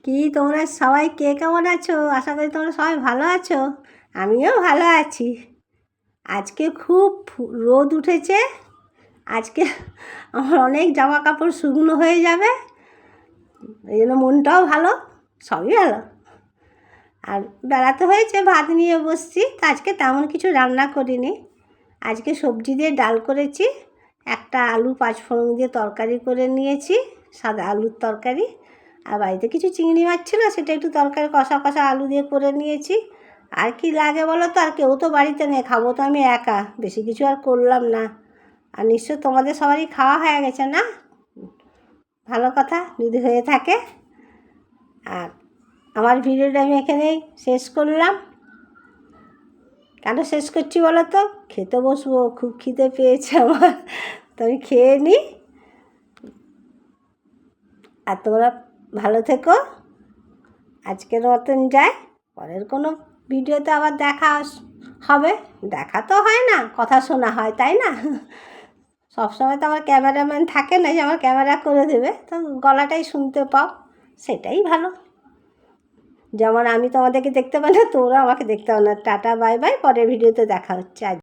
কি তোমরা সবাই কে কেমন আছো? আশা করি তোমরা সবাই ভালো আছো। আমিও ভালো আছি। আজকে খুব রোদ উঠেছে। আজকে আমার অনেক জামা কাপড় শুকনো হয়ে যাবে, এই জন্য মনটাও ভালো, সবই ভালো। আর বেড়াতে হয়েছে, ভাত নিয়ে বসছি। তা আজকে তেমন কিছু রান্না করিনি। আজকে সবজি দিয়ে ডাল করেছি, একটা আলু পাঁচফোড়ন দিয়ে তরকারি করে নিয়েছি, সাদা আলুর তরকারি। আর বাড়িতে কিছু চিংড়ি মাছ ছিল, সেটা একটু তরকারি কষা কষা আলু দিয়ে করে নিয়েছি। আর কি লাগে বলো তো, আর কেউ তো বাড়িতে নেই, খাবো তো আমি একা, বেশি কিছু আর করলাম না। আর নিশ্চয় তোমাদের সবারই খাওয়া হয়ে গেছে না? ভালো কথা যদি হয়ে থাকে। আর আমার ভিডিওটা আমি এখানেই শেষ করলাম। কেন শেষ করছি বলো তো? খেতে বসবো, খুব খিদে পেয়েছে আমার, তো আমি খেয়ে নিই। আর তোমরা ভালো থেকো। আজকের মতন যাই, পরের কোনো ভিডিওতে আবার দেখা হবে। দেখা তো হয় না, কথা শোনা হয়, তাই না? সবসময় তো আমার ক্যামেরাম্যান থাকে না যে আমার ক্যামেরা করে দেবে, তো গলাটাই শুনতে পাও, সেটাই ভালো। যেমন আমি তোমাদেরকে দেখতে পাই না, তোমরা আমাকে দেখতে পাও না। টাটা বাই বাই, পরের ভিডিওতে দেখা হচ্ছে। আজ